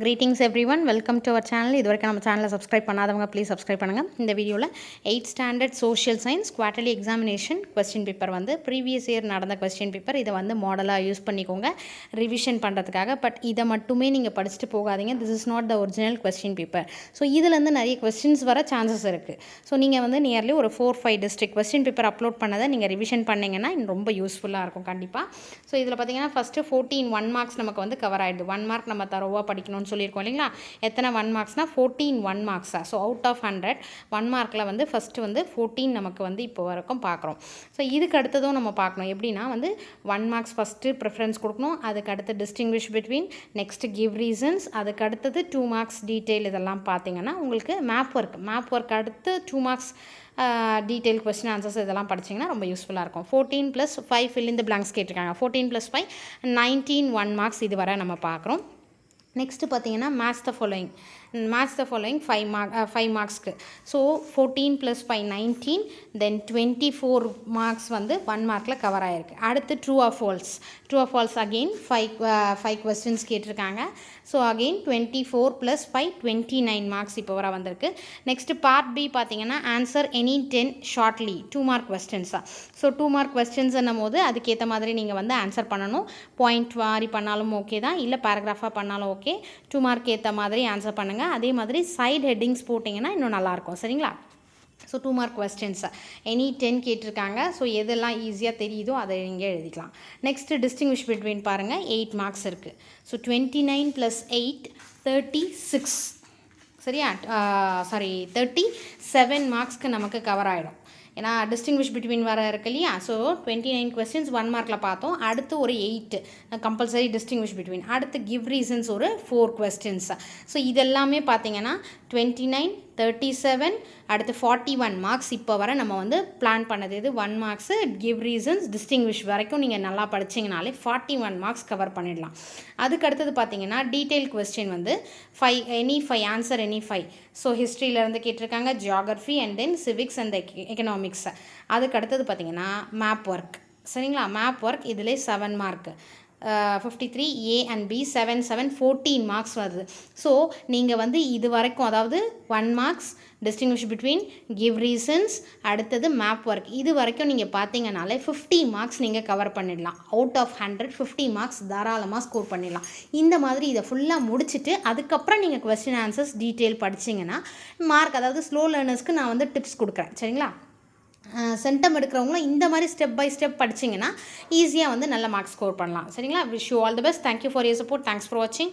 Greetings everyone, welcome to our channel. இதுவரைக்கும் நம்ம சேனலை சப்ஸ்கிரைப் பண்ணாதவங்க ப்ளீஸ் சப்ஸ்கிரைப் பண்ணுங்கள். இந்த வீடியோவில் 8th standard social science quarterly examination question paper வந்து ப்ரீவியஸ் இயர் நடந்த கொஸ்டின் பேப்பர். இதை வந்து மாடலாக யூஸ் பண்ணிக்கோங்க ரிவிஷன் பண்ணுறதுக்காக. பட் இதை மட்டுமே நீங்கள் படிச்சுட்டு போகாதீங்க. This is not the original question paper. So இதுலேருந்து நிறைய கொஸ்டின்ஸ் வர சான்சஸ் இருக்குது. ஸோ நீங்கள் வந்து நியர்லி ஒரு 4-5 டிஸ்ட்ரிக்ட் கொஸ்டின் பேப்பர் அப்லோட் பண்ணதை நீங்கள் ரிவிஷன் பண்ணிங்கன்னா ரொம்ப யூஸ்ஃபுல்லாக இருக்கும் கண்டிப்பாக. ஸோ இதில் பார்த்தீங்கன்னா ஃபஸ்ட்டு 14 1 மார்க்ஸ் நமக்கு வந்து கவர் ஆகிடுது. 1 மார்க் நம்ம தரோவாக படிக்கணும்னு சொல்லியிருக்கோம் இல்லைங்களா. எத்தனை 1 மார்க்ஸ்னால் 14 1 மார்க்ஸா. ஸோ அவுட் ஆஃப் 100 1 மார்க்கில் வந்து ஃபஸ்ட்டு வந்து 14 நமக்கு வந்து இப்போ வரைக்கும் பார்க்குறோம். ஸோ இதுக்கு அடுத்ததும் நம்ம பார்க்கணும். எப்படின்னா வந்து 1 மார்க்ஸ் ஃபஸ்ட்டு ப்ரிஃபரன்ஸ் கொடுக்கணும். அதுக்கு அடுத்து distinguish between, next give reasons, அதுக்கு அடுத்தது 2 மார்க்ஸ் டீட்டெயில். இதெல்லாம் பார்த்தீங்கன்னா உங்களுக்கு மேப் ஒர்க் அடுத்து 2 மார்க்ஸ் டீட்டெயில் கொஸ்டின் ஆன்சர்ஸ் இதெல்லாம் படிச்சிங்கன்னா ரொம்ப யூஸ்ஃபுல்லாக இருக்கும். 14 + 5 fill in the blanks கேட்டிருக்காங்க. 14 + 5 19 1 மார்க்ஸ் இது வரை நம்ம பார்க்குறோம். நெக்ஸ்ட்டு பார்த்தீங்கன்னா மேட்ச் த ஃபாலோயிங் 5 மார்க்ஸ்க்கு. ஸோ 14 + 5 19, தென் 24 மார்க்ஸ் வந்து 1 மார்க்கில் கவர் ஆகிருக்கு. அடுத்து true or false again 5 questions கேட்டிருக்காங்க. ஸோ அகெயின் 24 + 5 29 மார்க்ஸ் இப்போ வர வந்திருக்கு. நெக்ஸ்ட்டு பார்ட் பி பார்த்தீங்கன்னா ஆன்சர் எனி 10 ஷார்ட்லி 2 மார்க் கொஸ்டின்ஸாக. ஸோ 2 மார்க் கொஸ்டின்ஸ்ன்னும் போது அதுக்கேற்ற மாதிரி நீங்கள் வந்து ஆன்சர் பண்ணணும். பாயிண்ட் வாரி பண்ணாலும் ஓகே தான், இல்லை பேராகிராஃபாக பண்ணாலும் ஓகே. 2 மார்க் ஏற்ற மாதிரி ஆன்சர் பண்ணுங்கள். அதே மாதிரி சைட் ஹெட்டிங்ஸ் போட்டிங்கன்னா இன்னும் நல்லாயிருக்கும். சரிங்களா. ஸோ 2 மார்க் கொஸ்டின்ஸ் எனி 10 கேட்டிருக்காங்க. ஸோ எதெல்லாம் ஈஸியாக தெரியுதோ அதை நீங்கள் எழுதிக்கலாம். நெக்ஸ்ட்டு டிஸ்டிங்விஷ் பிட்வீன் பாருங்கள் 8 மார்க்ஸ் இருக்குது. ஸோ 29 + 8 36. சரியா 37 மார்க்ஸ்க்கு நமக்கு கவர் ஆகிடும். ஏன்னா டிஸ்டிங்விஷ் பிட்வீன் வர இருக்கு இல்லையா. ஸோ 29 கொஸ்டின்ஸ் 1 மார்க்கில் பார்த்தோம். அடுத்து ஒரு 8 கம்பல்சரி டிஸ்டிங்விஷ் பிட்வீன். அடுத்து கிவ் ரீசன்ஸ் ஒரு 4 கொஸ்டின்ஸ். ஸோ இதெல்லாமே பார்த்தீங்கன்னா 29 37 அடுத்து 41 மார்க்ஸ் இப்போ வர நம்ம வந்து பிளான் பண்ணது. இது 1 மார்க்ஸு கிவ் ரீசன்ஸ் டிஸ்டிங்விஷ் வரைக்கும் நீங்கள் நல்லா படிச்சிங்கனாலே 41 மார்க்ஸ் கவர் பண்ணிடலாம். அதுக்கு அடுத்தது பார்த்தீங்கன்னா டீட்டெயில் கொஸ்டின் வந்து 5 ஆன்சர் எனி 5. ஸோ ஹிஸ்ட்ரியிலேருந்து கேட்டிருக்காங்க, geography and then civics and economics. அதுக்கு அடுத்தது பார்த்தீங்கன்னா மேப் ஒர்க். சரிங்களா. மேப் ஒர்க் இதிலே 7 mark 53 A and B 7 7 14 marks வருது. ஸோ நீங்கள் வந்து இது வரைக்கும் அதாவது 1 marks distinguish between, give reasons, அடுத்தது மேப் ஒர்க் இது வரைக்கும் நீங்கள் பார்த்தீங்கனாலே 50 மார்க்ஸ் நீங்கள் கவர் பண்ணிடலாம். அவுட் ஆஃப் 100 50 மார்க்ஸ் தாராளமாக ஸ்கோர் பண்ணிடலாம். இந்த மாதிரி இதை ஃபுல்லாக முடிச்சுட்டு அதுக்கப்புறம் நீங்கள் கொஸ்டின் ஆன்சர்ஸ் டீட்டெயில் படிச்சிங்கன்னா மார்க், அதாவது ஸ்லோ லேர்னர்ஸ்க்கு நான் வந்து டிப்ஸ் கொடுக்குறேன். சரிங்களா. சென்டம் எடுக்கிறவங்களும் இந்த மாதிரி ஸ்டெப் பை ஸ்டெப் படிச்சிங்கன்னா ஈஸியாக வந்து நல்ல மார்க்ஸ் ஸ்கோர் பண்ணலாம். சரிங்களா. Wish you all the best. Thank you for your support. Thanks for வாட்சிங்.